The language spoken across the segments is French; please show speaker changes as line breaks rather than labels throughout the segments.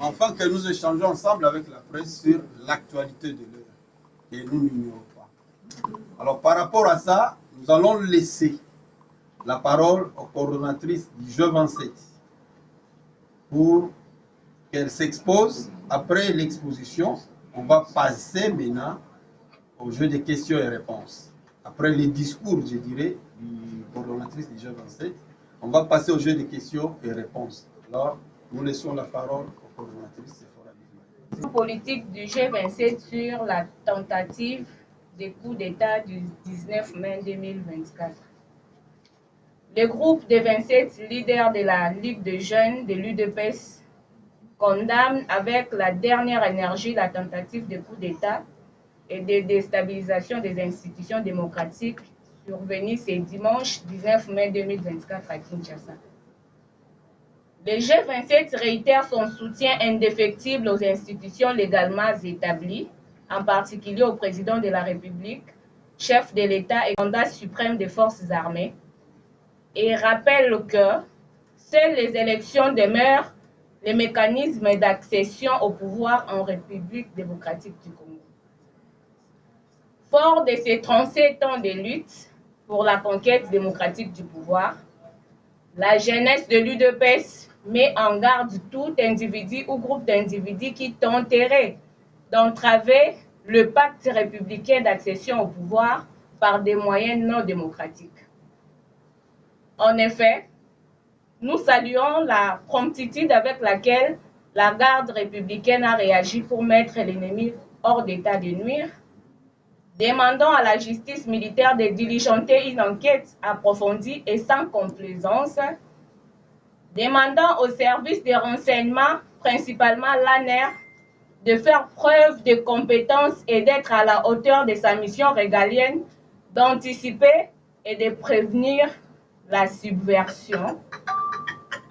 afin que nous échangeons ensemble avec la presse sur l'actualité de l'heure, que nous n'ignorons pas. Alors, par rapport à ça, nous allons laisser la parole aux coordonnatrices du jeu 27 pour qu'elles s'exposent. Après l'exposition, on va passer maintenant au jeu de questions et réponses. Après les discours, je dirais, du coordonnatrice du jeu 27, on va passer au jeu de questions et réponses. Alors, nous laissons la parole aux coordonnatrices.
Politique du G27 sur la tentative de coup d'État du 19 mai 2024. Le groupe des 27 leaders de la Ligue de jeunes de l'UDPS condamne avec la dernière énergie la tentative de coup d'État et de déstabilisation des institutions démocratiques survenue ce dimanche 19 mai 2024 à Kinshasa. Le G27 réitère son soutien indéfectible aux institutions légalement établies, en particulier au président de la République, chef de l'État et commandant suprême des forces armées, et rappelle que seules les élections demeurent les mécanismes d'accession au pouvoir en République démocratique du Congo. Fort de ces 37 ans de lutte pour la conquête démocratique du pouvoir, la jeunesse de l'UDPS met en garde tout individu ou groupe d'individus qui tenterait d'entraver le pacte républicain d'accession au pouvoir par des moyens non démocratiques. En effet, nous saluons la promptitude avec laquelle la garde républicaine a réagi pour mettre l'ennemi hors d'état de nuire, demandant à la justice militaire de diligenter une enquête approfondie et sans complaisance, demandant au service de renseignement, principalement l'ANER, de faire preuve de compétence et d'être à la hauteur de sa mission régalienne, d'anticiper et de prévenir la subversion.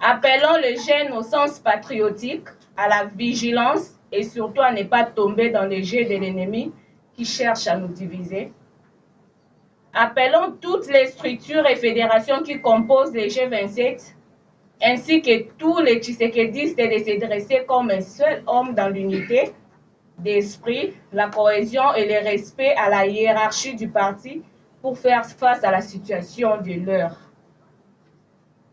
Appelons les jeunes au sens patriotique, à la vigilance et surtout à ne pas tomber dans les jeux de l'ennemi qui cherche à nous diviser. Appelons toutes les structures et fédérations qui composent les G27 ainsi que tous les tshisekédistes de se dresser comme un seul homme dans l'unité d'esprit, la cohésion et le respect à la hiérarchie du parti pour faire face à la situation de l'heure.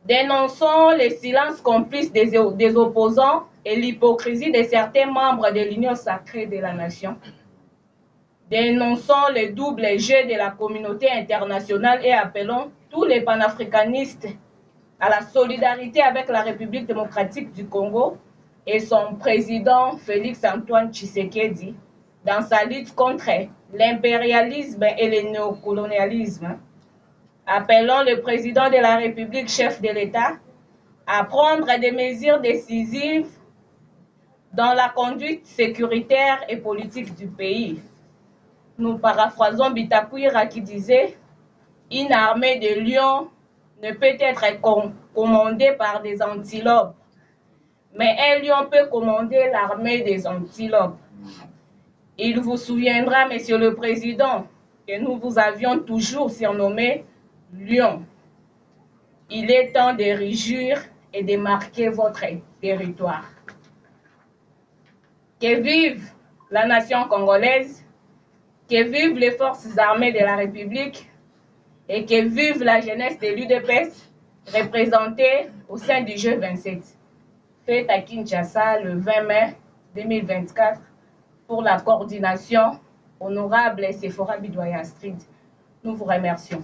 Dénonçons les silences complices des opposants et l'hypocrisie de certains membres de l'Union sacrée de la nation. Dénonçons le double jeu de la communauté internationale et appelons tous les panafricanistes à la solidarité avec la République démocratique du Congo et son président Félix-Antoine Tshisekedi dans sa lutte contre l'impérialisme et le néocolonialisme. Appelons le président de la République, chef de l'État, à prendre des mesures décisives dans la conduite sécuritaire et politique du pays. Nous paraphrasons Bitakwira qui disait « Une armée de lions ne peut être commandée par des antilopes, mais un lion peut commander l'armée des antilopes. » Il vous souviendra, Monsieur le Président, que nous vous avions toujours surnommé Lion. Il est temps de régir et de marquer votre territoire. Que vive la nation congolaise, que vivent les forces armées de la République et que vive la jeunesse de l'UDPS représentée au sein du G27. Fait à Kinshasa le 20 mai 2024 pour la coordination honorable Sephora Bidoya Astrid. Nous vous remercions.